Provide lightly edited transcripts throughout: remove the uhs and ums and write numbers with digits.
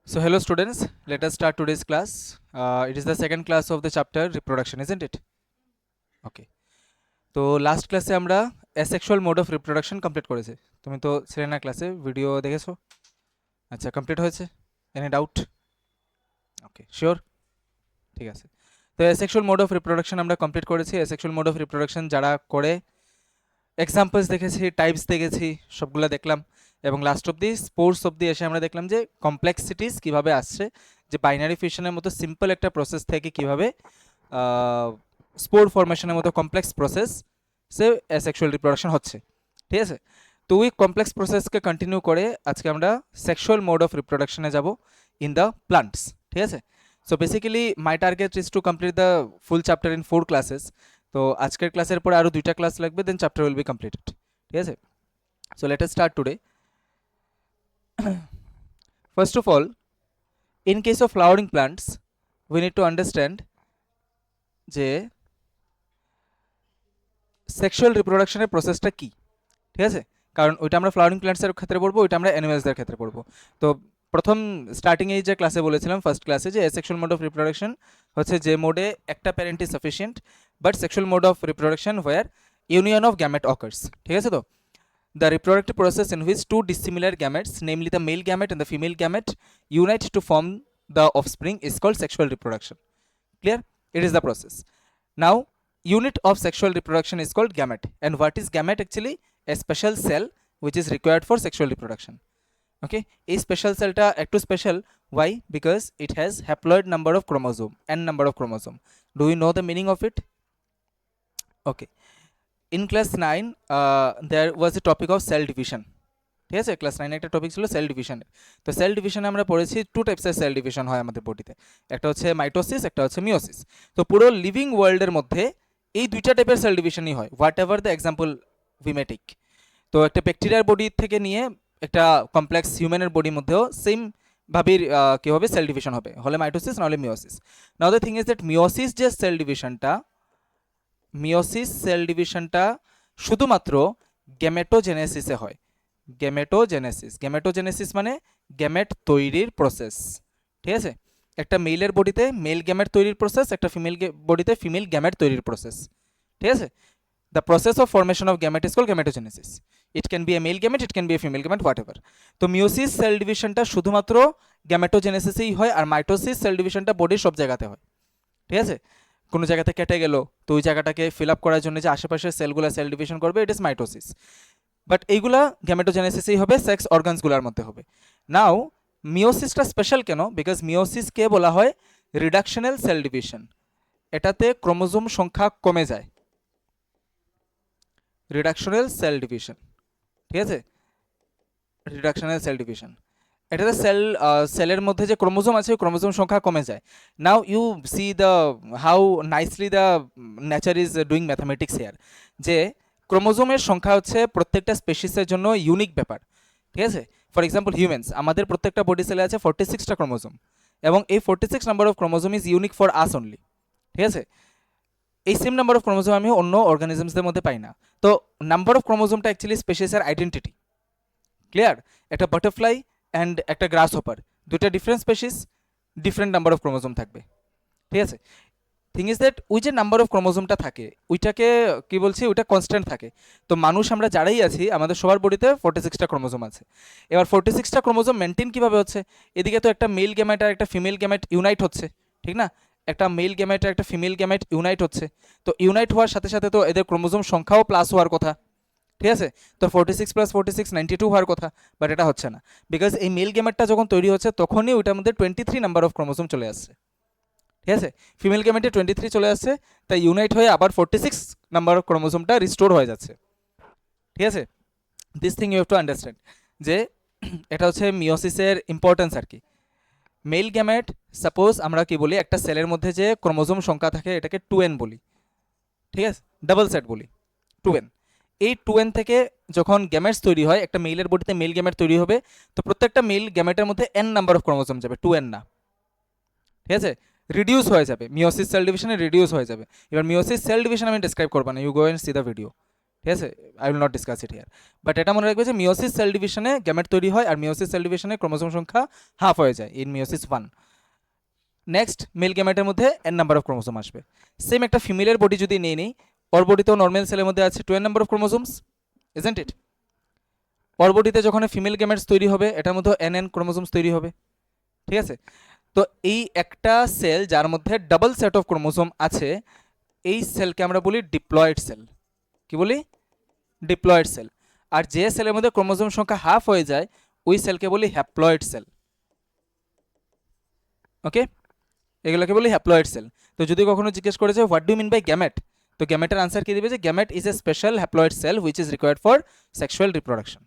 So hello students, let us start today's class. It is the second class of the chapter reproduction, isn't it? Okay. তো last ক্লাসে আমরা asexual mode of reproduction complete করেছি। তুমি তো ছিলে না ক্লাসে, ভিডিও দেখেছো? আচ্ছা, কমপ্লিট হয়েছে? Any doubt? Okay, sure? ঠিক আছে। তো অ্যাসেক্সুয়াল মোড অফ রিপ্রোডাকশন আমরা কমপ্লিট করেছি। অ্যাসেক্সুয়াল মোড অফ রিপ্রোডাকশন যারা করে এক্সাম্পলস দেখেছি, টাইপস দেখেছি, সবগুলো দেখলাম, এবং লাস্ট অব্দি স্পোর্টস অব্দি এসে আমরা দেখলাম যে কমপ্লেক্সিটিস কীভাবে আসছে, যে বাইনারি ফিশনের মতো সিম্পল একটা প্রসেস থেকে কীভাবে স্পোর ফরমেশনের মতো কমপ্লেক্স প্রসেস সে অ্যাসেক্সুয়াল রিপ্রোডাকশন হচ্ছে। ঠিক আছে, তো ওই কমপ্লেক্স প্রসেসকে কন্টিনিউ করে আজকে আমরা সেক্সুয়াল মোড অফ রিপ্রোডাকশনে যাব ইন দ্য প্লান্টস। ঠিক আছে, so basically my target is to complete the full chapter in 4 classes. তো আজকের ক্লাসের পরে আরও 2টা ক্লাস লাগবে, দেন চ্যাপ্টার উইল বি কমপ্লিটেড। ঠিক আছে, so let us start today. First of all, in case of flowering plants, we need to understand যে সেক্সুয়াল রিপ্রোডাকশনের প্রসেসটা কী। ঠিক আছে, কারণ ওইটা আমরা ফ্লাওয়ারিং প্ল্যান্টসের ক্ষেত্রে পড়বো, ওইটা আমরা অ্যানিমেলসদের ক্ষেত্রে পড়বো। তো প্রথম স্টার্টিংয়ে যে ক্লাসে বলেছিলাম, ফার্স্ট ক্লাসে, যে সেক্সুয়াল মোড অফ রিপ্রোডাকশন হচ্ছে যে মোডে একটা parent is sufficient, but sexual mode of reproduction where union of gamete occurs. ঠিক আছে, তো the reproductive process in which two dissimilar gametes, namely the male gamete and the female gamete, unite to form the offspring is called sexual reproduction. Clear? It is the process. Now, unit of sexual reproduction is called gamete. And what is gamete actually? A special cell which is required for sexual reproduction. Okay, a special cell ta ekটু special. Why? Because it has haploid number of chromosome, n number of chromosome. Do you know the meaning of it? Okay. In class 9 there was a topic of cell division. ঠিক আছে, class 9 একটা topic ছিল sell ডিভিশনের। তো sell ডিভিশনে আমরা পড়েছি two টাইপসের cell division হয় আমাদের বডিতে, একটা হচ্ছে মাইটোসিস, একটা হচ্ছে মিওসিস। তো পুরো লিভিং ওয়ার্ল্ডের মধ্যে এই দুইটা টাইপের সেল ডিভিশনই হয়, whatever the example we may take. তো একটা ব্যাকটেরিয়ার বডি থেকে নিয়ে একটা কমপ্লেক্স হিউম্যানের বডির মধ্যেও সেম ভাবে কী হবে, সেল ডিভিশন হবে, হলে মাইটোসিস নাহলে meiosis. Now the thing is that meiosis যে সেল ডিভিশনটা, মিওসিস সেল ডিভিশনটা শুধুমাত্র গ্যামেটোজেনেসিসে হয়। গ্যামেটোজেনেসিস মানে গ্যামেট তৈরির প্রসেস। ঠিক আছে, একটা মেইলের বডিতে মেল গ্যামেট তৈরির প্রসেস, একটা ফিমেল বডিতে ফিমেল গ্যামেট তৈরির প্রসেস। ঠিক আছে, the process of formation of gamete is called gametogenesis. It can be a male gamete, it can be a female gamete, whatever. তো মিওসিস সেল ডিভিশনটা শুধুমাত্র গ্যামেটোজেনেসিসেই হয়, আর মাইটোসিস সেল ডিভিশনটা বডির সব জায়গাতে হয়। ঠিক আছে, কোনো জায়গাতে কেটে গেল, তো ওই জায়গাটাকে ফিল আপ করার জন্য যে আশেপাশের সেলগুলো সেল ডিভিশন করবে, ইট ইজ মাইটোসিস। বাট এইগুলা গ্যামেটোজেনেসিসেই হবে, সেক্স অর্গানসগুলোর মধ্যে হবে। নাও মিওসিসটা স্পেশাল কেন? বিকজ মিওসিসকে বলা হয় রিডাকশনাল সেল ডিভিশন। এটাতে ক্রোমোজোম সংখ্যা কমে যায়, রিডাকশনাল সেল ডিভিশন। ঠিক আছে, রিডাকশনাল সেল ডিভিশন, এটাতে সেলের মধ্যে যে ক্রোমোজোম আছে, ক্রোমোজোম সংখ্যা কমে যায়। Now you see the how nicely the nature is doing mathematics here, যে ক্রোমোজোমের সংখ্যা হচ্ছে প্রত্যেকটা স্পেসিসের জন্য ইউনিক ব্যাপার। ঠিক আছে, ফর এক্সাম্পল হিউম্যানস, আমাদের প্রত্যেকটা বডি সেলে আছে 46টা ক্রোমোজোম, এবং এই 46 number of chromosome is unique for us only. ঠিক আছে, এই সেম নাম্বার অফ ক্রোমোজোম আমি অন্য অর্গানিজমসদের মধ্যে পাই না। তো নাম্বার অফ ক্রোমোজোমটা অ্যাকচুয়ালি স্পেসিসের আইডেন্টিটি। ক্লিয়ার? একটা বাটারফ্লাই অ্যান্ড একটা গ্রাস হপার, দুটো different species, different number of chromosome থাকবে। ঠিক আছে, থিং ইজ দ্যাট ওই যে নাম্বার অফ ক্রোমোজোমটা থাকে, ওইটাকে কী বলছি, ওইটা কনস্ট্যান্ট থাকে। তো মানুষ আমরা যারাই আছি, আমাদের সবার বডিতে 46টা ক্রোমোজোম আছে। এবার 46টা ক্রোমোজোম মেনটেন কীভাবে হচ্ছে? এদিকে তো একটা মেল গ্যামেট আর একটা ফিমেল গ্যামেট ইউনাইট হচ্ছে, ঠিক না? একটা মেল গ্যামেট আর একটা ফিমেল গ্যামেট ইউনাইট হচ্ছে, তো ইউনাইট হওয়ার সাথে সাথে তো এদের ক্রোমোজোম সংখ্যাও প্লাস হওয়ার কথা। ঠিক আছে, তো 46 + 46 92 হওয়ার কথা, বাট এটা হচ্ছে না, বিকজ এই মেল গ্যামেটটা যখন তৈরি হচ্ছে তখনই ওইটার মধ্যে 23 নাম্বার অফ ক্রোমোজোম চলে আসছে। ঠিক আছে, ফিমেল গ্যামেটে 23 চলে আসছে, তাই ইউনাইট হয়ে আবার 46 নাম্বার অফ ক্রোমোজোমটা রিস্টোর হয়ে যাচ্ছে। ঠিক আছে, this thing you have to understand, যে এটা হচ্ছে মিওসিসের ইম্পর্টেন্স আর কি। মেল গ্যামেট, সাপোজ আমরা কি বলি, একটা সেলের মধ্যে যে ক্রোমোজোম সংখ্যা থাকে এটাকে 2n বলি। ঠিক আছে, ডাবল সেট বলি 2n। এই 2n থেকে যখন গ্যামেটস তৈরি হয়, একটা মেইলের বডিতে মেল গ্যামেট তৈরি হবে, তো প্রত্যেকটা মেল গ্যামেটের মধ্যে n নাম্বার অফ ক্রোমোজোম যাবে, 2n না। ঠিক আছে, রিডিউস হয়ে যাবে, মিওসিস সেল ডিভিশনে রিডিউস হয়ে যাবে। এবার মিওসিস সেল ডিভিশন আমি ডিসক্রাইব করবো না, you go and see the video. ঠিক আছে, I will not discuss it here, but এটা মনে রাখবে যে মিওসিস সেল ডিভিশনে গ্যামেট তৈরি হয় আর মিওসিস সেল ডিভিশনে ক্রোমোসোম সংখ্যা হাফ হয়ে যায় ইন মিওসিস 1। নেক্সট মেল গ্যামেটের মধ্যে n নাম্বার অফ ক্রোমোসোম আসবে। সেম একটা ফিমেলের বডি যদি নিয়ে নিই, ওর বডিতেও নর্মাল সেলের মধ্যে আছে 12 নাম্বার অফ ক্রোমোসোমস, ইজন্ট ইট? ওর বডিতে যখন ফিমেল গ্যামেটস তৈরি হবে এটার মধ্যে nn ক্রোমোসোমস তৈরি হবে, ঠিক আছে? তো এই একটা সেল যার মধ্যে ডাবল সেট অফ ক্রোমোসোম আছে, এই সেলকে আমরা বলি ডিপ্লয়েড সেল। কি বলি? Diploid sell. আর যে সেলের মধ্যে ক্রোমোসোম সংখ্যা হাফ হয়ে যায় ওই সেলকে বলি হ্যাপ্লয়েড সেল। ওকে, এগুলোকে বলি হ্যাপ্লয়েড সেল। তো যদি কখনো জিজ্ঞেস করে যে what do mean by gamete, তো গ্যামেটের আনসার কি দিবে যে gamete is a special haploid cell which is required for sexual reproduction.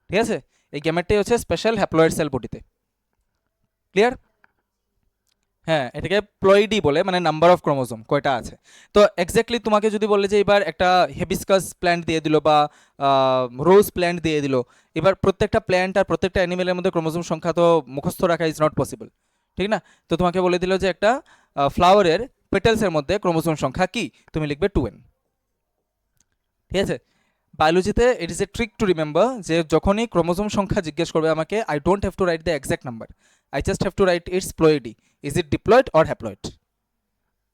ঠিক আছে, এই গ্যামেটটাই হচ্ছে স্পেশাল হ্যাপ্লয়েড সেল বডিতে। ক্লিয়ার? হ্যাঁ, এটাকে প্লয়েডি বলে, মানে নাম্বার অফ ক্রোমোসোম কয়টা আছে। তো এক্স্যাক্টলি তোমাকে যদি বলে যে এবার একটা হেবিস্কাস প্ল্যান্ট দিয়ে দিল বা রোজ প্ল্যান্ট দিয়ে দিল, এবার প্রত্যেকটা প্ল্যান্ট আর প্রত্যেকটা অ্যানিমেলের মধ্যে ক্রোমোসোম সংখ্যা তো মুখস্থ রাখা ইজ নট পসিবল, ঠিক না? তো তোমাকে বলে দিল যে একটা ফ্লাওয়ারের পেটেলসের মধ্যে ক্রোমোসোম সংখ্যা কি, তুমি লিখবে 2n। ঠিক আছে, বায়োলজিতে it is a trick to remember যে যখনই ক্রোমোসোম সংখ্যা জিজ্ঞেস করবে আমাকে, I don't have to write the exact number, I just have to write its ploidy, is it diploid or haploid.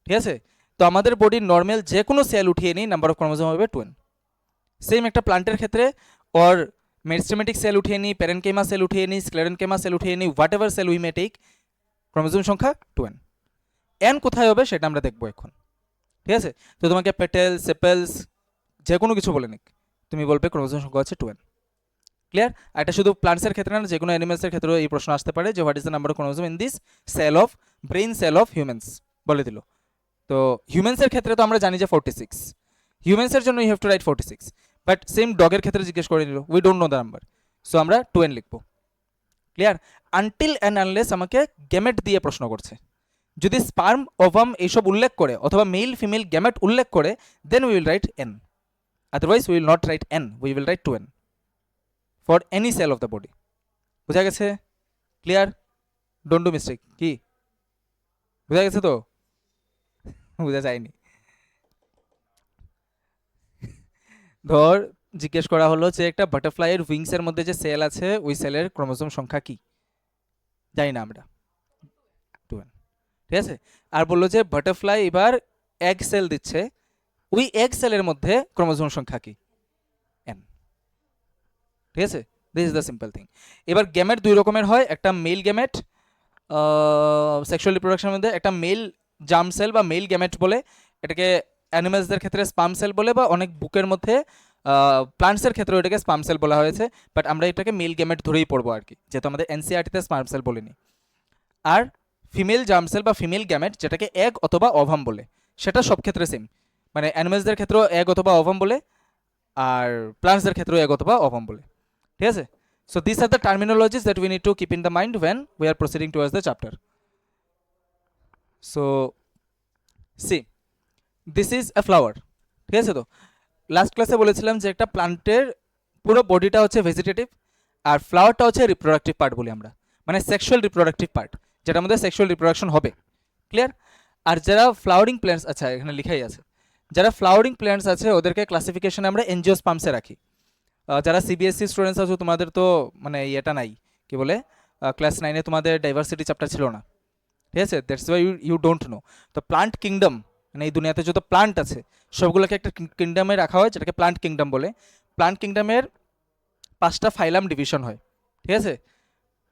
ঠিক আছে, তো আমাদের বডির নর্মাল যে কোনো সেল উঠিয়ে নিই নাম্বার অফ ক্রোমোসোম হবে 2n। সেম একটা প্লান্টের ক্ষেত্রে অর মেরিস্টেমেটিক সেল উঠিয়ে নিই, প্যারেনকেমা সেল উঠিয়ে নিই, স্ক্লেরেনকেমা সেল উঠিয়ে নিই, whatever cell we may take, chromosome সংখ্যা 2n। n কোথায় হবে সেটা আমরা দেখবো এখন। ঠিক আছে, তো তোমাকে পেটেল সেপেলস যে কোনো কিছু বলে নিক, তুমি বলবে ক্রোমোসোম সংখ্যা হচ্ছে 2n। ক্লিয়ার? আর এটা শুধু প্লান্টসের ক্ষেত্রে না, যে কোনো অ্যানিমেলসের ক্ষেত্রেও এই প্রশ্ন আসতে পারে যে what is the number of chromosome in this cell of brain cell of humans, বলে দিল। তো হিউম্যানসের ক্ষেত্রে তো আমরা জানি যে 46, হিউম্যানসের জন্য you have to write 46, but same ডগের ক্ষেত্রে জিজ্ঞেস করে নিল, we don't know the number, so আমরা 2n লিখবো। ক্লিয়ার? আনটিল অ্যান্ড আনলেস আমাকে গ্যামেট দিয়ে প্রশ্ন করছে, যদি স্পার্ম ওভাম এইসব উল্লেখ করে অথবা মেল ফিমেল গ্যামেট উল্লেখ করে, then we will write n, otherwise we will not write n, we will write 2n for any cell of the body. বোঝা গেছে? ক্লিয়ার? Don't do mistake. কি বোঝা গেছে? তো বোঝা যায়নি। ধর জিজ্ঞেস করা হলো যে একটা বাটারফ্লাইয়ের উইংসের মধ্যে যে সেল আছে ওই সেলের ক্রোমোসোম সংখ্যা কি, জানি না আমরা, 2n। ঠিক আছে, আর বললো যে বাটারফ্লাই এবার এগ সেল দিচ্ছে, ওই এগ সেলের মধ্যে ক্রোমোসোম সংখ্যা কি, n। ঠিক আছে, this is the simple thing. এবার গ্যামেট দুই রকমের হয়, একটা মেল গ্যামেট সেক্সুয়াল রিপ্রোডাকশনের মধ্যে, একটা মেল জার্ম সেল বা মেল গ্যামেট বলে, এটাকে অ্যানিমেলসদের ক্ষেত্রে স্পাম সেল বলে, বা অনেক বুকের মধ্যে প্লান্টসের ক্ষেত্রে এটাকে স্পাম সেল বলা হয়েছে, বাট আমরা এটাকে মেল গ্যামেট ধরেই পড়বো আর কি, যেহেতু আমাদের এনসিআরটিতে স্পাম সেল বলিনি। আর ফিমেল জার্ম সেল বা ফিমেল গ্যামেট যেটাকে এগ অথবা অভাম বলে, সেটা সব ক্ষেত্রে সেম, মানে অ্যানিমেলসদের ক্ষেত্রেও এগ অথবা অভাম বলে, আর প্লান্টসদের ক্ষেত্রেও এগ অথবা অভাম বলে। ঠিক আছে, so these are the terminologies that we need to keep in the mind when we are proceeding towards the chapter. So see, this is a flower. ঠিক আছে, তো লাস্ট ক্লাসে বলেছিলাম যে একটা প্লান্টের পুরো বডিটা হচ্ছে ভেজিটেটিভ আর ফ্লাওয়ারটা হচ্ছে রিপ্রোডাক্টিভ পার্ট বলি আমরা, মানে সেক্সুয়াল রিপ্রোডাক্টিভ পার্ট, যেটার মধ্যে সেক্সুয়াল রিপ্রোডাকশন হবে। ক্লিয়ার? আর যারা ফ্লাওয়ারিং প্ল্যান্টস, আচ্ছা এখানে লেখাই আছে, যারা ফ্লাওয়ারিং প্ল্যান্টস আছে ওদেরকে ক্লাসিফিকেশনে আমরা এনজিওস্পার্মসে রাখি। যারা সিবিএসসি স্টুডেন্টস আছো তোমাদের তো মানে ইয়েটা নাই, কি বলে, ক্লাস 9-এ তোমাদের ডাইভার্সিটি চ্যাপ্টার ছিল না। ঠিক আছে, that's why you don't know. তো প্লান্ট কিংডম, মানে এই দুনিয়াতে যত প্লান্ট আছে সবগুলোকে একটা কিংডমে রাখা হয়, যেটাকে প্লান্ট কিংডম বলে। প্লান্ট কিংডমের 5টা ফাইলাম ডিভিশন হয়। ঠিক আছে,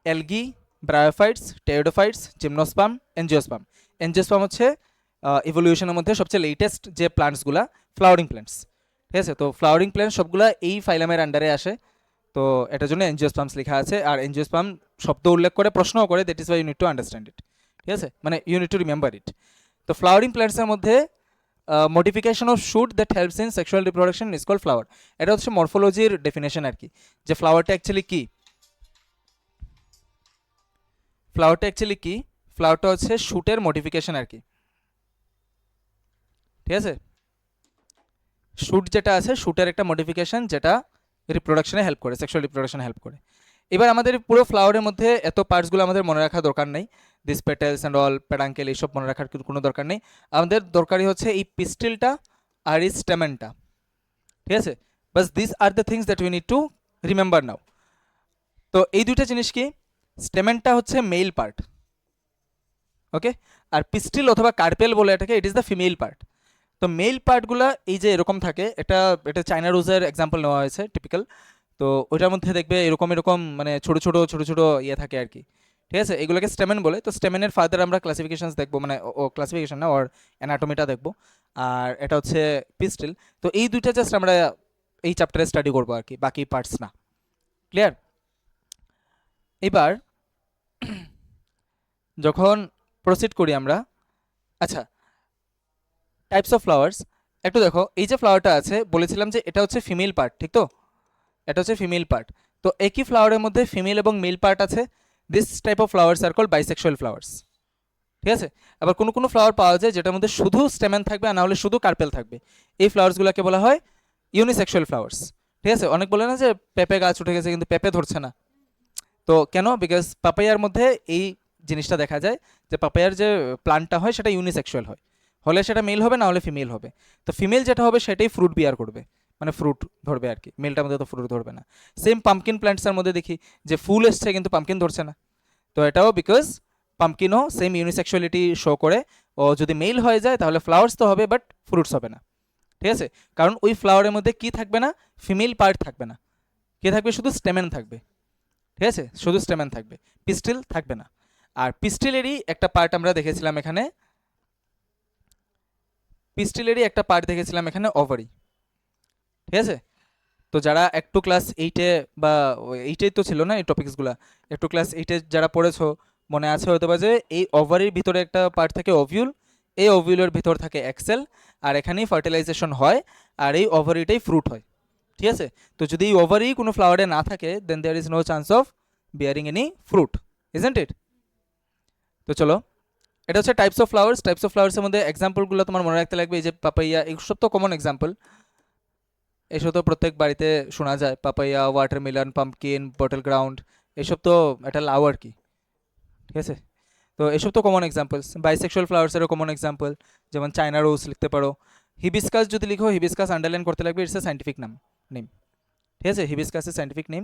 algae, bryophytes, pteridophytes, gymnosperm, angiosperm. Angiosperm হচ্ছে ইভলিউশনের মধ্যে সবচেয়ে লেটেস্ট যে প্লান্টসগুলা, ফ্লাওয়ারিং প্ল্যান্টস। ঠিক আছে, তো ফ্লাওয়ারিং প্ল্যান্ট সবগুলা এই ফাইলামের আন্ডারে আসে, তো এটার জন্য এনজিওস্পার্মস লেখা আছে। আর এনজিওস্পার্ম শব্দ উল্লেখ করে প্রশ্নও করে, that is why you need to understand it. ঠিক আছে, মানে you need to remember it. তো ফ্লাওয়ারিং প্ল্যান্টসের মধ্যে modification of shoot that helps in sexual reproduction is called flower. এটা হচ্ছে মরফোলজির ডেফিনেশন আর কি, যে ফ্লাওয়ারটা অ্যাকচুয়ালি কি। ফ্লাওয়ারটা অ্যাকচুয়ালি কি, ফ্লাওয়ারটা হচ্ছে শুটের মডিফিকেশন আর কি। ঠিক আছে, শুট যেটা আছে, শুটের একটা মডিফিকেশন যেটা রিপ্রোডাকশনে হেল্প করে, সেক্সুয়াল রিপ্রোডাকশনে হেল্প করে। এবার আমাদের পুরো ফ্লাওয়ারের মধ্যে এত পার্টসগুলো আমাদের মনে রাখা দরকার নেই, দিস পেটেলস অ্যান্ড অল, প্যাডাঙ্কেল, এইসব মনে রাখার কোনো দরকার নেই। আমাদের দরকারি হচ্ছে এই পিস্টিলটা আর এই স্টেমেনটা। ঠিক আছে, বাস this are the things that we need to remember now. তো এই দুইটা জিনিস কি, স্টেমেনটা হচ্ছে মেল পার্ট, ওকে, আর পিস্টিল অথবা কার্পেল বলে এটাকে, ইট ইজ দ্য ফিমেল পার্ট। তো মেল পার্টগুলো এই যে এরকম থাকে, এটা এটা চায়না রোজের এক্সাম্পল নেওয়া হয়েছে টিপিক্যাল। তো ওইটার মধ্যে দেখবে এরকম এরকম মানে ছোট ছোট ছোট ছোট ইয়ে থাকে আর কি, ঠিক আছে, এগুলোকে স্টেমেন বলে। তো স্টেমেনের ফার্দার আমরা ক্লাসিফিকেশনস দেখবো, মানে ও ক্লাসিফিকেশন না, ওর অ্যানাটমিটা দেখবো। আর এটা হচ্ছে পিস্টিল। তো এই দুইটা জাস্ট আমরা এই চ্যাপ্টারে স্টাডি করবো আর কি, বাকি পার্টস না। ক্লিয়ার? এবার যখন প্রসিড করি আমরা, আচ্ছা, টাইপস অফ ফ্লাওয়ার্স একটু দেখো। এই যে ফ্লাওয়ারটা আছে বলেছিলাম যে এটা হচ্ছে ফিমেল পার্ট, ঠিক তো, এটা হচ্ছে ফিমেল পার্ট। তো একই ফ্লাওয়ারের মধ্যে ফিমেল এবং মেল পার্ট আছে। This type of flowers are called bisexual flowers, ঠিক আছে। আবার কোনো কোনো ফ্লাওয়ার পাওয়া যায় যেটার মধ্যে শুধু স্টেমেন থাকবে আর না হলে শুধু কার্পেল থাকবে, এই ফ্লাওয়ার্সগুলোকে বলা হয় ইউনিসেক্সুয়াল ফ্লাওয়ার্স, ঠিক আছে। অনেক বলে না যে পেঁপে গাছ উঠে গেছে কিন্তু পেঁপে ধরছে না, তো কেন? বিকজ পাপায়ার মধ্যে এই জিনিসটা দেখা যায় যে পাপায়ার যে প্লান্টটা হয় সেটা ইউনিসেক্সুয়াল হয়, হলে সেটা মেল হবে না হলে ফিমেল হবে। তো ফিমেল যেটা হবে সেটাই ফ্রুট বিয়ার করবে, মানে ফ্রুট ধরবে আর কি, মেলটার মধ্যে তো ফ্রুট ধরবে না। সেম পাম্পকিন প্ল্যান্টসের মধ্যে দেখি যে ফুল এসছে কিন্তু পাম্পকিন ধরছে না, তো এটাও বিকজ পাম্পকিনও সেম ইউনিসেক্সুয়ালিটি শো করে। ও যদি মেল হয়ে যায় তাহলে ফ্লাওয়ার্স তো হবে বাট ফ্রুটস হবে না, ঠিক আছে। কারণ ওই ফ্লাওয়ারের মধ্যে কি থাকবে না, ফিমেল পার্ট থাকবে না, কে থাকবে, শুধু স্টেমেন থাকবে, ঠিক আছে, শুধু স্টেমেন থাকবে, পিস্টিল থাকবে না। আর পিস্টিলেরই একটা পার্ট আমরা দেখেছিলাম এখানে, পিস্টিলেরই একটা পার্ট দেখেছিলাম এখানে, ওভারি, ঠিক আছে। তো যারা একটু ক্লাস এইটে বা এইটেই তো ছিল না এই টপিকসগুলো, একটু ক্লাস এইটে যারা পড়েছো মনে আছে হয়তো বা যে এই ওভারির ভিতরে একটা পার্ট থাকে ওভিউল, এই ওভিউলের ভিতর থাকে এক্সেল, আর এখানেই ফার্টিলাইজেশন হয়, আর এই ওভারিটাই ফ্রুট হয়, ঠিক আছে। তো যদি এই ওভারি কোনো ফ্লাওয়ারে না থাকে then there is no chance of bearing any fruit, isn't it? তো চলো, এটা হচ্ছে types of flowers. Types of ফ্লাওয়ার্সের মধ্যে এক্সাম্পলগুলো তোমার মনে রাখতে লাগবে, এই যে পাপাইয়া, এইসব তো কমন এক্সাম্পল, এসব তো প্রত্যেক বাড়িতে শোনা যায়, papaya, watermelon, pumpkin, bottle ground, এসব তো এটা লাউ আর কি, ঠিক আছে। তো এসব তো কমন এক্সাম্পলস। বাইসেক্সুয়াল ফ্লাওয়ার্সেরও কমন এক্সাম্পল, যেমন চায়না রোজ লিখতে পারো। হিবিস্কাস যদি লিখো, হিবিস্কাস আন্ডারলাইন করতে লাগবে, ইটস এ সাইন্টিফিক নাম নেম, ঠিক আছে, হিবিস্কাসের সাইন্টিফিক নেম।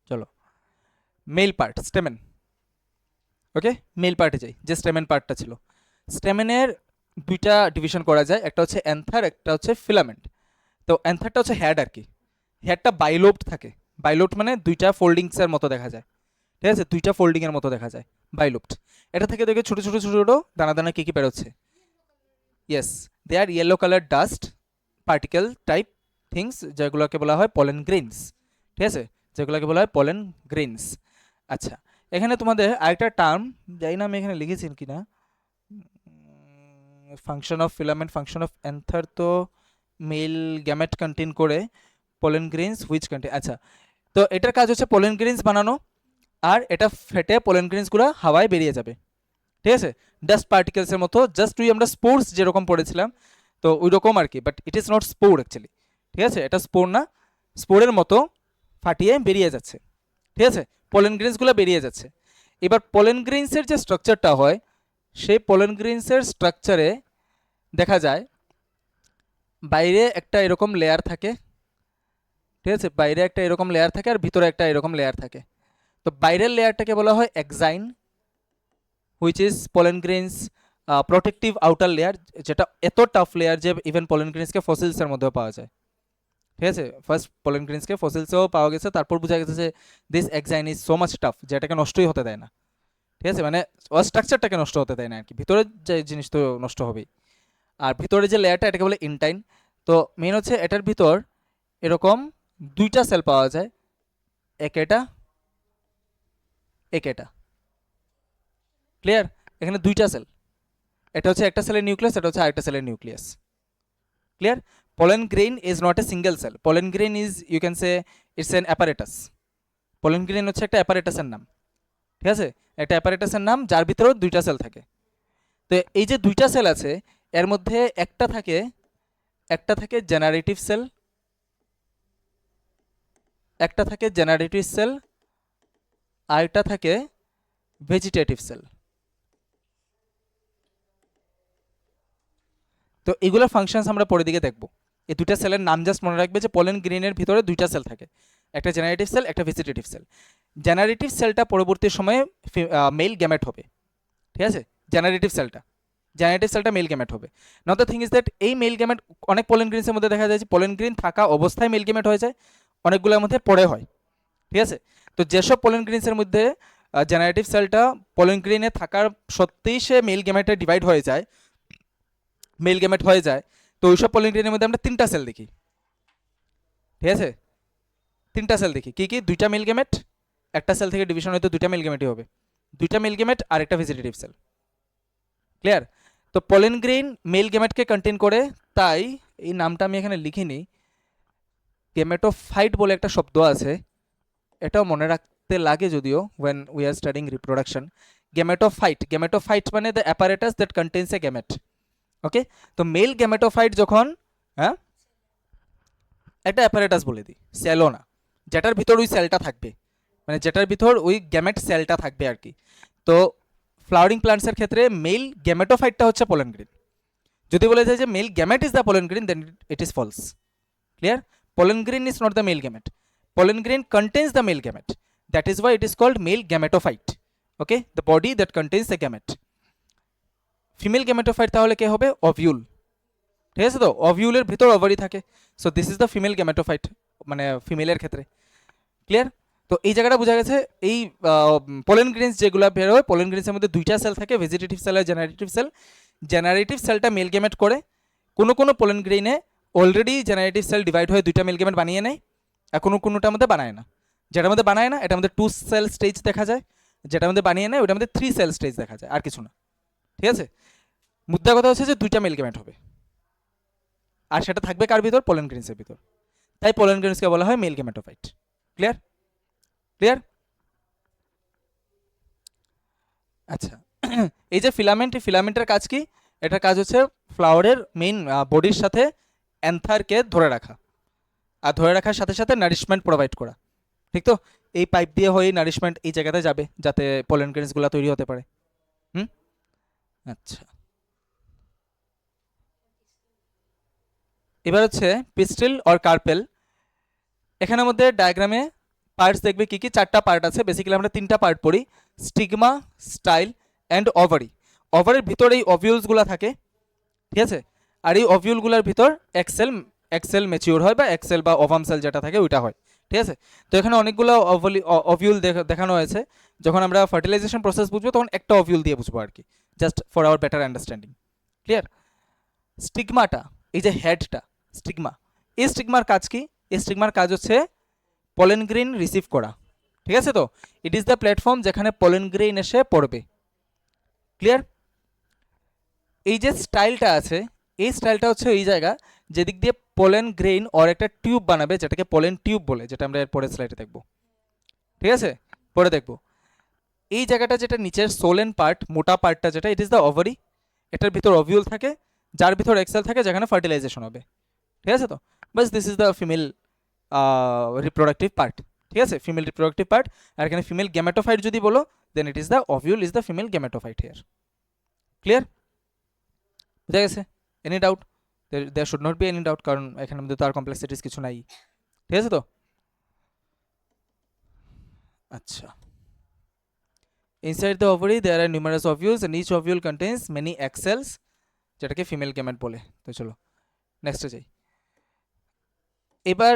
চলো, male part stamen, okay, male পার্টে যাই, যে স্টেমেন পার্টটা ছিল। স্টেমেনের দুইটা ডিভিশন করা যায়, একটা হচ্ছে অ্যান্থার, একটা হচ্ছে ফিলামেন্ট। তো অ্যান্থারটা হচ্ছে হেড আর কি, হেডটা বাইলোবড থাকে, বাইলোবড মানে দুইটা ফোল্ডিংসের মতো দেখা যায়, ঠিক আছে, দুইটা ফোল্ডিংয়ের মতো দেখা যায়, বাইলোবড। এটা থেকে দেখে ছোটো ছোটো ছোটো ছোটো দানা দানা কী কী বেরোচ্ছে, yes, they are yellow colour dust particle type things, যেগুলোকে বলা হয় পলেন গ্রেইনস, ঠিক আছে, যেগুলোকে বলা হয় পলেন গ্রেইনস। আচ্ছা, এখানে তোমাদের আরেকটা টার্ম, জানি না আমি এখানে লিখেছি কি না, function of filament, function of another তো মেল গ্যামেট কন্টেন করে, পোলেন গ্রেইনস হুইচ কন্টেন, আচ্ছা। তো এটার কাজ হচ্ছে পোলেন গ্রেইনস বানানো, আর এটা ফেটে পোলেন গ্রেইনসগুলো হাওয়ায় বেরিয়ে যাবে, ঠিক আছে, ডাস্ট পার্টিকেলসের মতো, জাস্ট ওই আমরা স্পোর্স যেরকম পড়েছিলাম তো ওই রকম আর কি, but it is not spore actually, ঠিক আছে, এটা স্পোর না, স্পোরের মতো ফাটিয়ে বেরিয়ে যাচ্ছে, ঠিক আছে, পোলেন গ্রেইনসগুলো বেরিয়ে যাচ্ছে। এবার পোলেন গ্রেইনসের যে স্ট্রাকচারটা হয়, সেই পোলেন গ্রেইনসের স্ট্রাকচারে দেখা যায় বাইরে একটা এরকম লেয়ার থাকে, ঠিক আছে, বাইরে একটা এরকম লেয়ার থাকে আর ভিতরে একটা এরকম লেয়ার থাকে। তো বাইরের লেয়ারটাকে বলা হয় exine, which is pollen grains protective outer layer, যেটা এত টাফ লেয়ার যে ইভেন পোলেন গ্রেইনসকে ফসিলসের মধ্যেও পাওয়া যায়, ঠিক আছে। ফার্স্ট পোলেন গ্রেইনসকে ফসিলসেও পাওয়া গেছে, তারপর বোঝা গেছে যে this exine is so much tough যেটাকে নষ্টই হতে দেয় না, ঠিক আছে, মানে স্ট্রাকচারটাকে নষ্ট হতে দেয় না আর কি, ভিতরের যে জিনিস তো নষ্ট হবেই। আর ভিতরে যে লেয়ারটা এটাকে বলে ইনটাইন। তো মেন হচ্ছে এটার ভিতর এরকম দুইটা সেল পাওয়া যায়, একেটা একেটা, ক্লিয়ার? এখানে দুইটা সেল, এটা হচ্ছে একটা সেলের নিউক্লিয়াস, এটা হচ্ছে আরেকটা সেলের nucleus, clear? pollen grain is not a single cell, pollen grain is, you can say, it's an apparatus, pollen grain হচ্ছে একটা অ্যাপারেটাসের নাম, ঠিক আছে, একটা অ্যাপারেটাসের নাম যার ভিতরেও দুইটা সেল থাকে। তো এই যে দুইটা সেল আছে এর মধ্যে একটা থাকে জেনারেটিভ সেল, একটা থাকে জেনারেটিভ সেল, আরেকটা থাকে ভেজিটেটিভ সেল, তো এগুলোর ফাংশনস আমরা পরের দিকে দেখব। এই দুইটা সেলের নাম জাস্ট মনে রাখবে যে পলেন গ্রেইনের ভিতরে দুইটা সেল থাকে, একটা জেনারেটিভ সেল, একটা ভেজিটেটিভ সেল। জেনারেটিভ সেলটা পরবর্তী সময়ে মেল গ্যামেট হবে, ঠিক আছে? জেনারেটিভ সেলটা মেল গ্যামেট হবে। নাও দ্য থিং ইজ দ্যাট এই মেল গ্যামেট অনেক পলেন গ্রিনসের মধ্যে দেখা যায় যে পলেন গ্রিন থাকা অবস্থায় মেল গ্যামেট হয়ে যায়, অনেকগুলোর মধ্যে পরে হয়, ঠিক আছে? তো যেসব পলেন গ্রিনসের মধ্যে জেনারেটিভ সেলটা পলেন গ্রিনে থাকার সত্যিই সে মেল গ্যামেটে ডিভাইড হয়ে যায়, মেল গ্যামেট হয়ে যায়, তো ওইসব পলেন গ্রিনের মধ্যে আমরা তিনটা সেল দেখি, ঠিক আছে? তিনটা সেল দেখি, কি কি? দুইটা মেল গ্যামেট, একটা সেল থেকে ডিভিশন হয়তো দুইটা মেল গ্যামেটই হবে, দুইটা মেল গ্যামেট আর একটা ভেজিটেটিভ সেল। ক্লিয়ার? তো পলেন গ্রেইন মেল গ্যামেটকে কন্টেইন করে, তাই এই নামটা আমি এখানে লিখিনি, গ্যামেটোফাইট বলে একটা শব্দ আছে, এটাও মনে রাখতে লাগে যদিও when we are studying reproduction. Gametophyte মানে the apparatus that contains a gamete. ওকে, তো মেল গ্যামেটোফাইট যখন, হ্যাঁ, একটা অ্যাপারেটাস বলে দিই, সেলও না, যেটার ভিতর ওই সেলটা থাকবে, মানে যেটার ভিতর ওই গ্যামেট সেলটা থাকবে আর কি। তো ফ্লাওয়ারিং প্লান্টসের ক্ষেত্রে মেল গ্যামেটোফাইটটা হচ্ছে পোলেন গ্রেইন। যদি বলে যায় যে male gamete is the pollen grain, then it is false. Clear? Pollen grain is not the male gamete, pollen grain contains the male gamete, that is why it is called male gametophyte. Okay, the body that contains the gamete. Female gametophyte তাহলে কে হবে? অভিউল, ঠিক আছে? তো অভিউলের ভিতর ovary থাকে, so this is the female gametophyte, মানে ফিমেলের ক্ষেত্রে। Clear? তো এই জায়গাটা বোঝা গেছে। এই পোলেন গ্রেইনস যেগুলো বের হয়, পোলেন গ্রেইনসের মধ্যে দুইটা সেল থাকে, ভেজিটেটিভ সেল আর জেনারেটিভ সেল। জেনারেটিভ সেলটা মেল গ্যামেট করে, কোনো পোলেন গ্রেইনে অলরেডি জেনারেটিভ সেল ডিভাইড হয়ে দুইটা মেল গ্যামেট বানিয়ে নেয়, আর কোনোটার মধ্যে বানায় না। যেটার মধ্যে বানায় না এটার মধ্যে 2 সেল স্টেজ দেখা যায়, যেটার মধ্যে বানিয়ে নেয় ওটার মধ্যে 3 সেল স্টেজ দেখা যায়, আর কিছু না। ঠিক আছে? মুদ্রা কথা হচ্ছে যে দুইটা মেল গ্যামেট হবে, আর সেটা থাকবে কার ভিতর? পোলেন গ্রেইনসের ভিতর। তাই পোলেন গ্রেইনসকে বলা হয় মেল গ্যামেটোফাইট। ক্লিয়ার? ক্লিয়ার? আচ্ছা, এই যে ফিলামেন্ট, এই ফিলামেন্টের কাজ কি? এটার কাজ হচ্ছে ফ্লাওয়ারের মেইন বডির সাথে অ্যান্থারকে ধরে রাখা, আর ধরে রাখার সাথে সাথে নারিশমেন্ট প্রোভাইড করা। ঠিক তো? এই পাইপ দিয়ে হয়ে নারিশমেন্ট এই জায়গাতে যাবে যাতে পোলেন গ্রেইনসগুলো তৈরি হতে পারে। হুম, আচ্ছা, এবার হচ্ছে পিস্টিল অর কার্পেল। এখানের মধ্যে ডায়াগ্রামে পার্টস দেখবে কি কি? 4টা পার্ট আছে, বেসিক্যালি আমরা 3টা পার্ট পড়ি, স্টিগমা, স্টাইল অ্যান্ড ওভারি। ওভারের ভিতর এই অভিউলসগুলো থাকে, ঠিক আছে? আর এই অভিউলগুলোর ভিতর এক্সেল ম্যাচিওর হয়, বা এক্সেল বা ওভাম সেল যেটা থাকে ওইটা হয়, ঠিক আছে? তো এখানে অনেকগুলো অভিউল দেখানো হয়েছে। যখন আমরা ফার্টিলাইজেশন প্রসেস বুঝবো তখন একটা অভিউল দিয়ে বুঝবো আর কি, just for our better understanding. Clear? স্টিগমাটা, এই যে হেডটা স্টিগমা, এই স্টিগমার কাজ কি? এই স্টিগমার কাজ হচ্ছে পলেন গ্রেইন রিসিভ করা, ঠিক আছে? তো ইট ইজ দ্য প্ল্যাটফর্ম যেখানে পলেন গ্রেইন এসে পড়বে। ক্লিয়ার? এই যে স্টাইলটা আছে, এই স্টাইলটা হচ্ছে এই জায়গা যেদিক দিয়ে পোলেন গ্রেইন ওর একটা টিউব বানাবে, যেটাকে পোলেন টিউব বলে, যেটা আমরা এর পরের স্লাইডে দেখব। ঠিক আছে? পরে দেখব। এই জায়গাটা যেটা নিচের সোলেন পার্ট, মোটা পার্টটা যেটা, ইট ইজ দ্য ওভারি। এটার ভিতর অভিউল থাকে, যার ভিতর এক্সেল থাকে, যেখানে ফার্টিলাইজেশন হবে। ঠিক আছে? তো বাস this is the female reproductive part. ঠিক আছে? Female reproductive part. আর এখানে ফিমেল গ্যামেটোফাইট যদি বলো, then it is the ovule is the female gametophyte here. Clear? বুঝা গেছে? Any doubt? There should not be any doubt, কারণ এখানের মধ্যে তো আর কমপ্লেক্সিটিস কিছু নাই। ঠিক আছে? তো আচ্ছা, inside the ovary there are numerous ovules and each ovule contains many egg cells, যেটাকে ফিমেল গ্যামেট বলে। তো চলো নেক্সটে যাই। এবার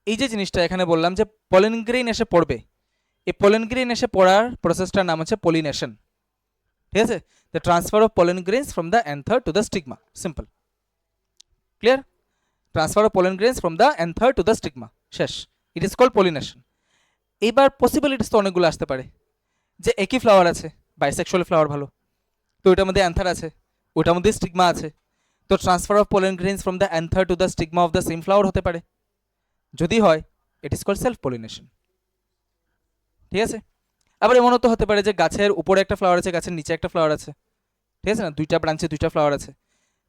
এই যে জিনিসটা এখানে বললাম যে পলেন গ্রেইন এসে পড়বে, এই পলেন গ্রেইন এসে পড়ার প্রসেসটার নাম হচ্ছে পলিনেশন। ঠিক আছে? The transfer of pollen grains from the anther to the stigma, simple. Clear? Transfer of pollen grains from the anther to the stigma, শেষ। It is called pollination. এইবার পসিবিলিটিস তো অনেকগুলো আসতে পারে, যে একই ফ্লাওয়ার আছে, বাইসেক্সুয়াল ফ্লাওয়ার ভালো, তো ওইটার মধ্যে অ্যান্থার আছে, ওইটার মধ্যে স্টিগমা আছে, তো transfer of pollen grains from the anther to the stigma of the same flower হতে পারে। যদি হয়, it is called self pollination. ঠিক আছে? আবার এমনও তো হতে পারে যে গাছের উপরে একটা ফ্লাওয়ার আছে, গাছের নিচে একটা ফ্লাওয়ার আছে, ঠিক আছে না? দুইটা ব্রাঞ্চে দুইটা ফ্লাওয়ার আছে,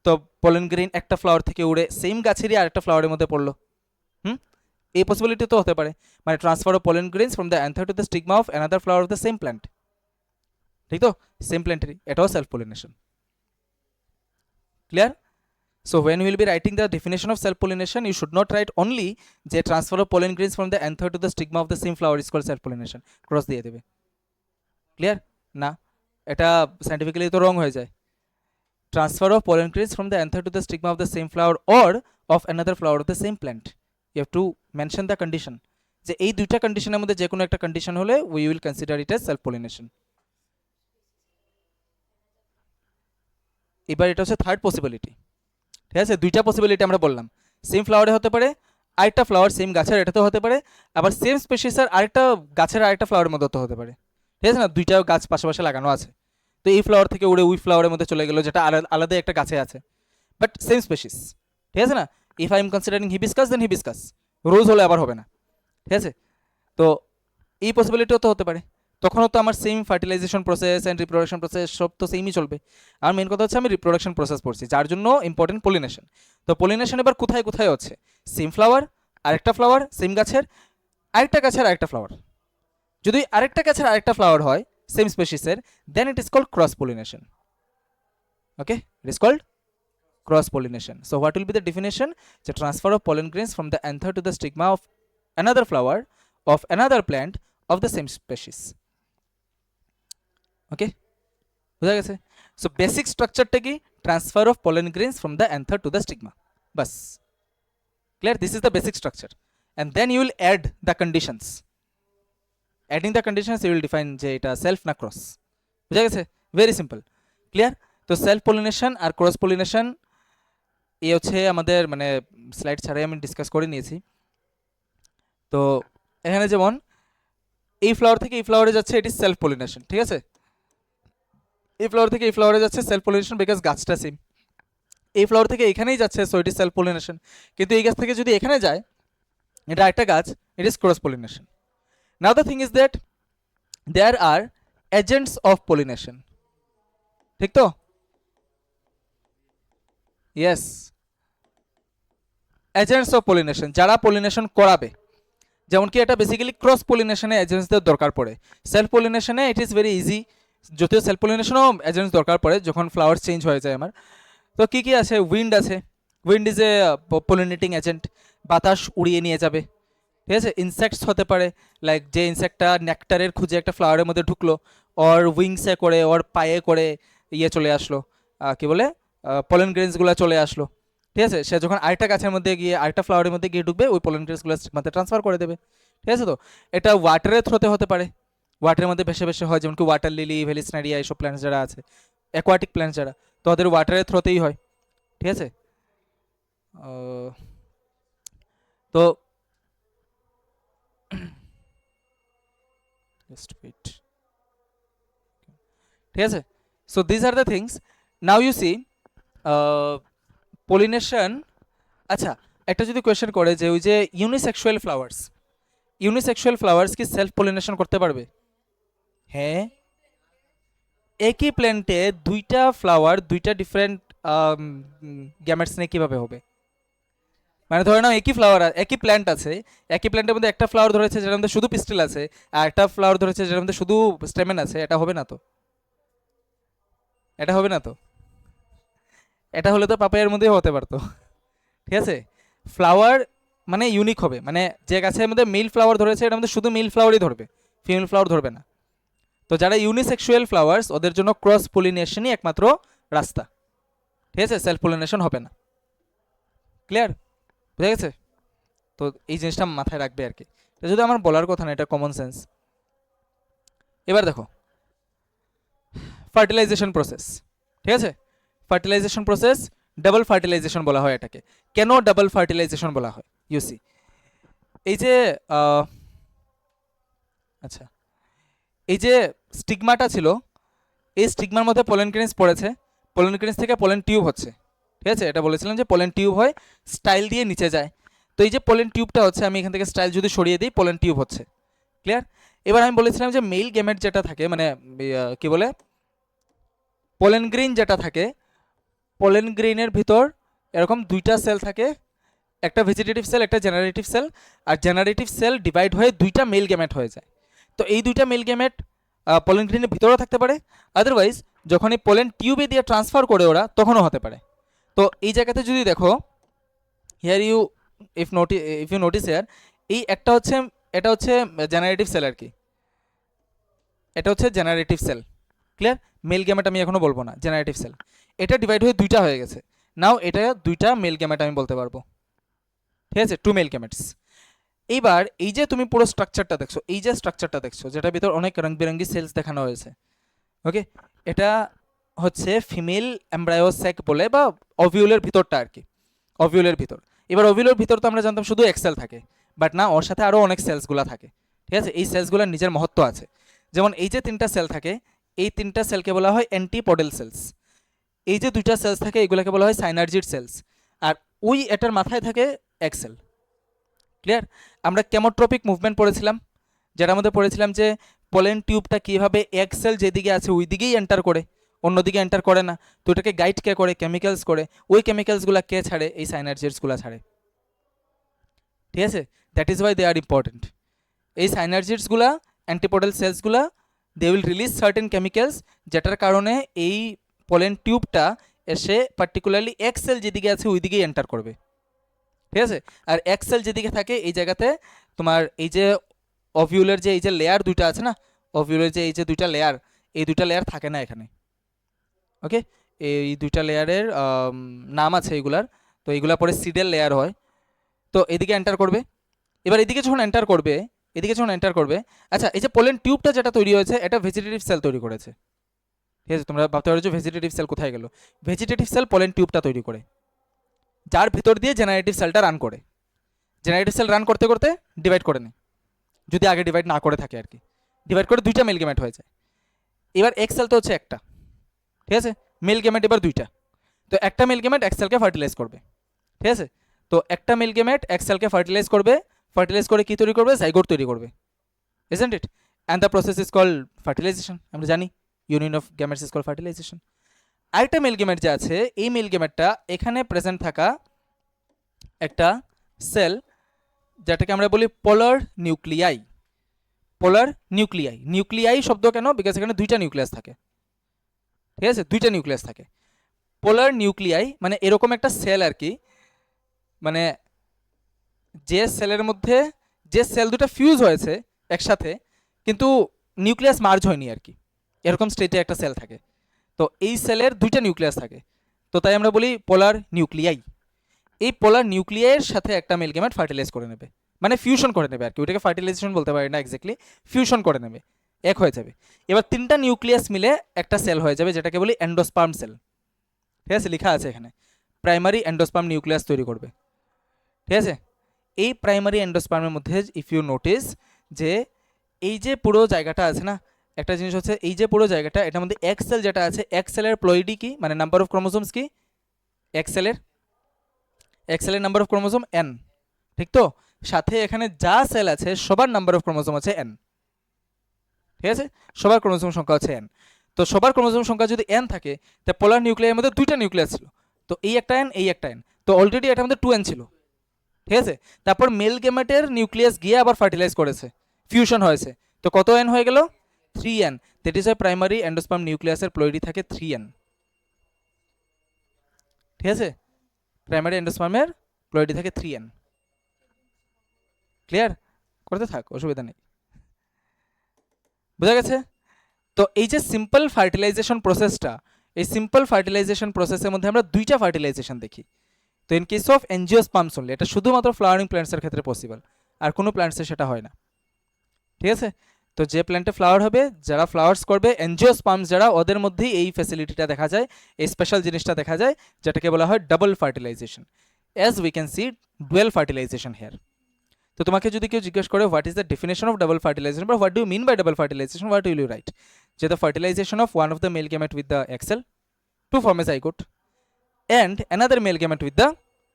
তো পোলেন গ্রেইন একটা ফ্লাওয়ার থেকে উড়ে সেম গাছেরই আরেকটা ফ্লাওয়ারের মধ্যে পড়লো। এই পসিবিলিটি তো হতে পারে, মানে transfer of pollen grains from the anther to the stigma of another flower of the same plant. ঠিক তো? সেম প্ল্যান্টেরই, এটাও self pollination. Clear? So when you will be writing the definition of self pollination, you should not write only যে transfer of pollen grains from the anther to the stigma of the same flower is called self pollination, cross দিয়ে দেবে। Clear? না, এটা scientifically তো রং হয়ে যায়। Transfer of pollen grains from the anther to the stigma of the same flower or of another flower of the same plant, you have to mention the condition, যে এই দুইটা কন্ডিশনের মধ্যে যে কোনো একটা কন্ডিশন হলে we will consider it as self pollination। এবার এটা হচ্ছে থার্ড পসিবিলিটি, ঠিক আছে? দুইটা পসিবিলিটি আমরা বললাম, সেম ফ্লাওয়ারে হতে পারে, আরেকটা ফ্লাওয়ার সেম গাছের এটাতেও হতে পারে, আবার সেম স্পেসিসের আরেকটা গাছের আরেকটা ফ্লাওয়ারের মধ্যে হতে পারে, ঠিক আছে না? দুইটা গাছ পাশাপাশি লাগানো আছে, তো এই ফ্লাওয়ার থেকে উড়ে ওই ফ্লাওয়ারের মধ্যে চলে গেল যেটা আলাদা একটা গাছে আছে, বাট সেম স্পেসিস, ঠিক আছে না? If I am considering hibiscus then hibiscus, rose হলে আবার হবে না, ঠিক আছে? তো এই পসিবিলিটিও তো হতে পারে, তখনও তো আমার same fertilization process and reproduction process সব তো সেমই চলবে। আর মেন কথা হচ্ছে আমি রিপ্রোডাকশন প্রসেস পড়ছি, যার জন্য ইম্পর্টেন্ট পলিনেশন। তো পলিনেশন এবার কোথায় কোথায় হচ্ছে? সেম ফ্লাওয়ার, আরেকটা ফ্লাওয়ার সেম গাছের, আরেকটা গাছের আরেকটা ফ্লাওয়ার। যদি আরেকটা গাছের আরেকটা ফ্লাওয়ার হয় সেম স্পেসিসের, then it is called cross pollination. Okay, it is called cross pollination. So what will be the definition? The transfer of pollen grains from the anther to the stigma of another flower of another plant of the same species. Okay, বুঝা গেছে? So basic structure টা কি? Transfer of pollen grains from the anther to the stigma, bus. Clear? This is the basic structure, and then you will add the conditions. Adding the conditions you will define যে এটা self না cross, বুঝা গেছে? Very simple. Clear? তো self pollination আর cross pollination এই হচ্ছে আমাদের মানে স্লাইড ছাড়াই আমি ডিসকাস করে নিয়েছি। তো এখানে যেমন এই ফ্লাওয়ার থেকে এই ফ্লাওয়ারে যাচ্ছে, এটি সেলফ পলিনেশন, ঠিক আছে? এই ফ্লাওয়ার থেকে এই ফ্লাওয়ারে যাচ্ছে সেলফ পলিনেশন, বিকজ গাছটা সেম। এই ফ্লাওয়ার থেকে এখানেই যাচ্ছে, so it is self pollination. কিন্তু এই গাছ থেকে যদি এখানে যায়, এটা একটা গাছ, it is cross pollination. Now the thing is that there are agents of pollination, ঠিক তো? ইয়েস, এজেন্টস অফ পলিনেশন, যারা পলিনেশন করাবে। যেমন কি এটা বেসিক্যালি ক্রস পলিনেশনে এজেন্টসদের দরকার পড়ে, সেলফ পলিনেশনে ইট ইজ ভেরি ইজি, যদিও সেলফ পলিনেশনও এজেন্টস দরকার পড়ে যখন ফ্লাওয়ার চেঞ্জ হয়ে যায় আমার। তো কী কী আছে? উইন্ড আছে, wind is a pollinating agent, বাতাস উড়িয়ে নিয়ে যাবে, ঠিক আছে? ইনসেক্টস হতে পারে, লাইক যে ইনসেক্টটা নেকটারের খুঁজে একটা ফ্লাওয়ারের মধ্যে ঢুকলো, ওর উইংসে করে ওর পায়ে করে ইয়ে চলে আসলো, কি বলে পলেন গ্রেনসগুলো চলে আসলো, ঠিক আছে? সে যখন আরেকটা গাছের মধ্যে গিয়ে আরেকটা ফ্লাওয়ারের মধ্যে গিয়ে ঢুকবে, ওই পলেন গ্রেনসগুলো মধ্যে ট্রান্সফার করে দেবে, ঠিক আছে? তো এটা ওয়াটারের থ্রোতে হতে পারে, ওয়াটারের মধ্যে ভেসে ভেসে হয়, যেমন কি ওয়াটার লিলি, ভেলিসনারিয়া, এইসব প্ল্যান্টস যারা আছে, অ্যাকোয়াটিক প্ল্যান্টস যারা, তো ওদের ওয়াটারের থ্রোতেই হয়, ঠিক আছে? তো just wait, ঠিক আছে? So this are the things. Now you see pollination. আচ্ছা, একটা যদি কোয়েশ্চেন করে যে ওই যে ইউনিসেক্সুয়াল ফ্লাওয়ার্স কি সেলফ পলিনেশন করতে পারবে? হ্যাঁ, একই প্ল্যান্টে দুইটা ফ্লাওয়ার দুইটা ডিফারেন্ট গ্যামেটস নিয়ে কীভাবে হবে? মানে ধরে নাও একই ফ্লাওয়ার, একই প্ল্যান্ট আছে, একই প্ল্যান্টের মধ্যে একটা ফ্লাওয়ার ধরেছে যেটার মধ্যে শুধু পিস্টেল আছে, আর একটা ফ্লাওয়ার ধরেছে যেটার মধ্যে শুধু স্টেমেন আছে, এটা হবে না তো? এটা হবে না তো? এটা হলে তো পাপাইয়ের মধ্যেই হতে পারতো, ঠিক আছে? ফ্লাওয়ার মানে ইউনিক হবে, মানে যে গাছের মধ্যে মেল ফ্লাওয়ার ধরেছে এটার মধ্যে শুধু মেল ফ্লাওয়ারই ধরবে, ফিমেল ফ্লাওয়ার ধরবে না। তো যারা ইউনিসেক্সুয়াল ফ্লাওয়ার্স ওদের জন্য ক্রস পলিনেশনই একমাত্র রাস্তা, ঠিক আছে? সেলফ পলিনেশন হবে না। ক্লিয়ার? বুঝা গেছে? তো এই জিনিসটা মাথায় রাখবে আর কি, এটা যদি আমার বলার কথা না, এটা কমন সেন্স। এবার দেখো ফার্টিলাইজেশন প্রসেস, ঠিক আছে? ফার্টিলাইজেশন প্রসেস, ডাবল ফার্টিলাইজেশন বলা হয় এটাকে। কেন ডাবল ফার্টিলাইজেশন বলা হয়? ইউসি এই যে আচ্ছা, এই যে স্টিগমাটা ছিল, এই স্টিগমার মধ্যে পোলেন গ্রেনস পড়েছে, পোলেন গ্রেনস থেকে পোলেন টিউব হচ্ছে, ঠিক আছে? এটা বলেছিলাম যে পোলেন টিউব হয়, স্টাইল দিয়ে নিচে যায়। তো এই যে পোলেন টিউবটা হচ্ছে, আমি এখান থেকে স্টাইল যদি সরিয়ে দিই, পোলেন টিউব হচ্ছে। ক্লিয়ার? এবার আমি বলেছিলাম যে মেল গ্যামেট যেটা থাকে, মানে কি বলে পোলেন গ্রেইন যেটা থাকে, পোলেন গ্রেইনের ভিতর এরকম দুইটা সেল থাকে, একটা ভেজিটেটিভ সেল, একটা জেনারেটিভ সেল, আর জেনারেটিভ সেল ডিভাইড হয়ে দুইটা মেল গ্যামেট হয়ে যায়। তো এই দুইটা মেল গ্যামেট পোলেন গ্রেইনের ভিতরেও থাকতে পারে, আদারওয়াইজ যখন এই পোলেন টিউবে দিয়ে ট্রান্সফার করে ওরা তখনও হতে পারে। তো এই জায়গাতে যদি দেখো, here you if you notice here, এই একটা হচ্ছে, এটা হচ্ছে জেনারেটিভ সেল আর কি, এটা হচ্ছে generative cell. Clear? Male gamete আমি এখনো বলবো না, জেনারেটিভ সেল। এটা ডিভাইড হয়ে দুইটা হয়ে গেছে। নাও এটা দুইটা মেল গ্যামেট আমি বলতে পারবো, ঠিক আছে, টু মেল গ্যামেটস। এইবার এই যে তুমি পুরো স্ট্রাকচারটা দেখছো, এই যে স্ট্রাকচারটা দেখছো যেটার ভিতর অনেক রং বেরঙ্গি সেলস দেখানো হয়েছে, ওকে, এটা হচ্ছে ফিমেল এমব্রায়োস্যাক বলে, বা অভিউলের ভিতরটা আর কি, অভিউলের ভিতর। এবার অভিউলের ভিতর তো আমরা জানতাম শুধু এক্সেল থাকে, বাট না, ওর সাথে আরও অনেক সেলসগুলো থাকে, ঠিক আছে। এই সেলসগুলোর নিজের মহত্ব আছে। যেমন এই যে তিনটা সেল থাকে, এই তিনটা সেলকে বলা হয় অ্যান্টিপডেল সেলস। এই যে দুইটা সেলস থাকে এগুলোকে বলা হয় সাইনার্জিড সেলস। আর ওই এটার মাথায় থাকে এক্সেল। ক্লিয়ার? আমরা কেমোট্রপিক মুভমেন্ট পড়েছিলাম, যেটার মধ্যে পড়েছিলাম যে পোলেন টিউবটা কীভাবে এক্সেল যেদিকে আছে ওই দিকেই এন্টার করে, অন্যদিকে এন্টার করে না। তো এটাকে গাইড কে করে? কেমিক্যালস করে। ওই কেমিক্যালসগুলো কে ছাড়ে? এই সাইনার্জিডসগুলো ছাড়ে, ঠিক আছে। That is why they are important. এই সাইনার্জিডসগুলা, অ্যান্টিপোডাল সেলসগুলা, they will release certain chemicals, যেটার কারণে এই পোলেন টিউবটা এসে পার্টিকুলারলি এক্সেল যেদিকে আছে ওই দিকেই এন্টার করবে, ঠিক আছে। আর এক্সেল যেদিকে থাকে এই জায়গাতে তোমার এই যে অভিউলের যে এই যে লেয়ার দুইটা আছে না, অভিউলের যে এই যে দুইটা লেয়ার, এই দুইটা লেয়ার থাকে না এখানে, ওকে। এই দুইটা লেয়ারের নাম আছে এইগুলার। তো এইগুলা পরে সিডেল লেয়ার হয়। তো এদিকে এন্টার করবে। এবার এদিকে যখন এন্টার করবে, এদিকে যখন এন্টার করবে, আচ্ছা, এই যে পোলেন টিউবটা যেটা তৈরি হয়েছে এটা ভেজিটেটিভ সেল তৈরি করেছে, ঠিক আছে। তোমরা ভাবতে পারো যে ভেজিটেটিভ সেল কোথায় গেল? ভেজিটেটিভ সেল পোলেন টিউবটা তৈরি করে, যার ভিতর দিয়ে জেনারেটিভ সেলটা রান করে। জেনারেটিভ সেল রান করতে করতে ডিভাইড করে নেয়, যদি আগে ডিভাইড না করে থাকে আর কি। ডিভাইড করে দুইটা মেল গ্যামেট হয়ে যায়। এবার এক্সেল তো হচ্ছে একটা, ঠিক আছে। মেল গ্যামেট এবার দুইটা। তো একটা মেল গ্যামেট এক্সেলকে ফার্টিলাইজ করবে, ঠিক আছে। তো একটা মেল গ্যামেট এক্সেলকে ফার্টিলাইজ করবে, ফার্টিলাইজ করে কি তৈরি করবে? জাইগোট তৈরি করবে, isn't it? And the process is called fertilization. আমরা জানি union of gametes is called fertilization. আরেকটা মেল গ্যামেট যে আছে, এই মেল গ্যামেটটা এখানে প্রেজেন্ট থাকা একটা সেল, যেটাকে আমরা বলি পোলার নিউক্লিয়াই। পোলার নিউক্লিয়াই। নিউক্লিয়াই শব্দ কেন? বিকজ এখানে দুইটা নিউক্লিয়াস থাকে, ঠিক আছে, দুইটা নিউক্লিয়াস থাকে। পোলার নিউক্লিয়াই মানে এরকম একটা সেল আর কি, মানে যে সেলের মধ্যে যে সেল দুটো ফিউজ হয়েছে একসাথে, কিন্তু নিউক্লিয়াস মার্জ হয়নি আর কি, এরকম স্টেটে একটা সেল থাকে। তো এই সেলের দুইটা নিউক্লিয়াস থাকে, তো তাই আমরা বলি পোলার নিউক্লিয়াই। এই পোলার নিউক্লিয়াইয়ের সাথে একটা মেল গ্যামেট ফার্টিলাইজ করে নেবে, মানে ফিউশন করে নেবে আর কি। ওটাকে ফার্টিলাইজেশন বলতে পারি না এক্স্যাক্টলি, ফিউশন করে নেবে, এক হয়ে যাবে। এবার তিনটা নিউক্লিয়াস মিলে একটা সেল হয়ে যাবে, যেটাকে বলি এন্ডোস্পার্ম সেল, ঠিক আছে, লেখা আছে এখানে। প্রাইমারি এন্ডোস্পার্ম নিউক্লিয়াস তৈরি করবে, ঠিক আছে। এই প্রাইমারি এন্ডোস্পার্মের মধ্যে ইফ ইউ নোটিস যে এই যে পুরো জায়গাটা আছে না, একটা জিনিস হচ্ছে এই যে পুরো জায়গাটা, এটার মধ্যে এক্স সেল যেটা আছে, এক্স সেলের প্লয়েডি কি, মানে নাম্বার অফ ক্রোমোসোমস কি? এক্স সেলের নাম্বার অফ ক্রোমোসোম এন, ঠিক তো। সাথে এখানে যা সেল আছে সবার নাম্বার অফ ক্রোমোসোম আছে এন, ঠিক আছে, সবার ক্রোমোসোম সংখ্যা হচ্ছে এন। তো সবার ক্রোমোসোম সংখ্যা যদি এন থাকে, তা পোলার নিউক্লিয়ার মধ্যে দুইটা নিউক্লিয়াস ছিল, তো এই একটা এন, এই একটা এন, তো অলরেডি এটার মধ্যে 2n ছিল, ঠিক আছে। তারপর মেল গেমেটের নিউক্লিয়াস গিয়ে আবার ফার্টিলাইজ করেছে, ফিউশন হয়েছে, তো কত এন হয়ে গেল? 3n। That is Y primary endosperm নিউক্লিয়াসের প্লয়েডি থাকে 3n, ঠিক আছে। প্রাইমারি এন্ডোস্পার্মের প্লয়েডি থাকে 3n। ক্লিয়ার? করতে থাক, অসুবিধা নেই, বোঝা গেছে? তো এই যে সিম্পল ফার্টিলাইজেশন প্রসেসটা, এই সিম্পল ফার্টিলাইজেশন প্রসেসের মধ্যে আমরা দুইটা ফার্টিলাইজেশন দেখি। তো ইন কেস অফ এনজিওস্পার্মস অনলি, এটা শুধুমাত্র ফ্লাওয়ারিং প্ল্যান্টসের ক্ষেত্রে পসিবল, আর কোনো প্ল্যান্টসে সেটা হয় না, ঠিক আছে। তো যে প্ল্যান্টে ফ্লাওয়ার হবে, যারা ফ্লাওয়ার্স করবে, এনজিওস্পার্মস যারা, ওদের মধ্যেই এই ফ্যাসিলিটিটা দেখা যায়, এই স্পেশাল জিনিসটা দেখা যায়, যেটাকে বলা হয় double fertilization. As we can see dual fertilization here. তো তোমাকে যদি কেউ জিজ্ঞেস করে what is the definition of double fertilization, বা what do you mean by double fertilization, what will you write? যে the fertilization of one of the male gamete with the egg cell to form a zygote, and another male gamete with the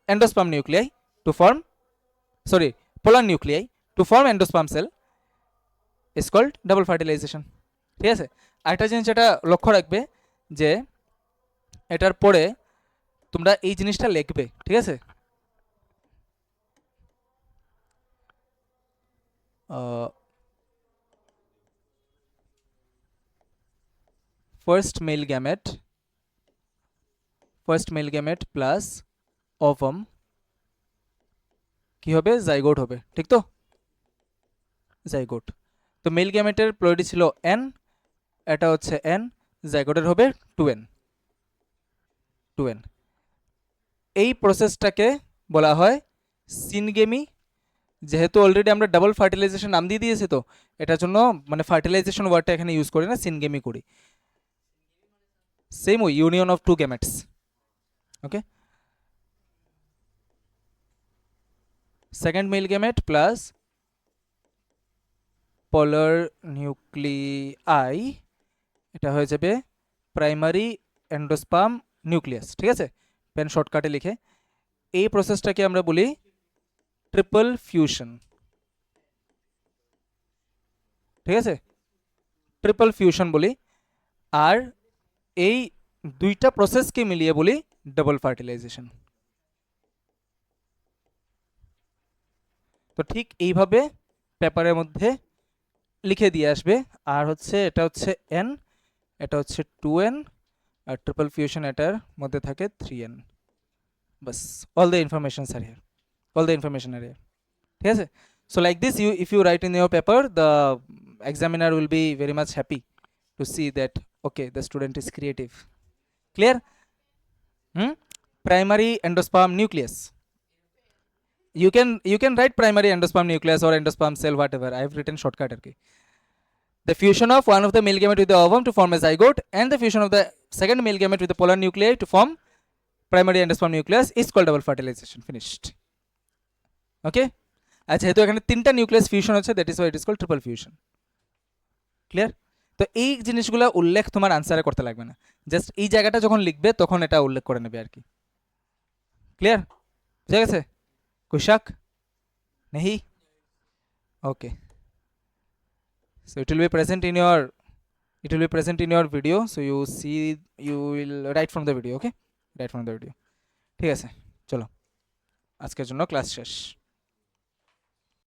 endosperm nuclei to form, sorry, polar nuclei to form endosperm cell is called double fertilization, ঠিক আছে। আরেকটা জিনিস যেটা লক্ষ্য রাখবে, যে এটার পরে তোমরা এই জিনিসটা লিখবে, ঠিক আছে। First male gamete first male gamete plus ovum কি হবে, জাইগোট হবে, ঠিক তো, জাইগোট। তো মেল গ্যামেটের প্লয়েডি ছিল n, এটা হচ্ছে n, জাইগোটের হবে 2n। এই প্রসেসটাকে বলা হয় সিনগেমি। যেহেতু অলরেডি আমরা ডাবল ফার্টিলাইজেশন নাম দিয়ে দিয়েছি, তো এটার জন্য মানে ফার্টিলাইজেশন ওয়ার্ডটা এখানে ইউজ করি না, সিনগেমি করি। সেম ওই union of two gametes. Okay, second male gamete plus polar nuclei, এটা হয়ে যাবে প্রাইমারি এন্ডোস্পার্ম নিউক্লিয়াস। ঠিক আছে, পেন শর্টকাটে লিখে এই প্রসেসটাকে আমরা বলি ট্রিপল ফিউশন। ঠিক আছে, ট্রিপল ফিউশন বলি। আর এই দুইটা প্রসেসকে মিলিয়ে বলি ডাবল ফার্টিলাইজেশন। তো ঠিক এইভাবে পেপারের মধ্যে লিখে দিয়ে আসবে। আর হচ্ছে এটা হচ্ছে n, এটা হচ্ছে 2n, আর ট্রিপল ফিউশন এটার মধ্যে থাকে 3n। Bus, all the informations R here, all the information R here. ঠিক আছে, so like this you if you write in your paper, the examiner will be very much happy to see that okay, the student is creative. Clear? Primary endosperm nucleus, you can write primary endosperm nucleus or endosperm cell, whatever. I have written shortcut arki. The fusion of one of the male gamete with the ovum to form a zygote, and the fusion of the second male gamete with the polar nuclei to form primary endosperm nucleus is called double fertilization. Finished. Okay, আর যেহেতু এখানে তিনটা nucleus fusion হচ্ছে, that is why it is called triple fusion. Clear? তো এই জিনিসগুলো উল্লেখ তোমার আনসারে করতে লাগবে না, জাস্ট এই জায়গাটা যখন লিখবে তখন এটা উল্লেখ করে নেবে আর কি। ক্লিয়ার? বুঝা গেছে? কোই শাক নেহি? ওকে, so it will be present in your video, so you will write from the video. Okay, write from the video. ঠিক আছে, চলো আজকের জন্য ক্লাস শেষ।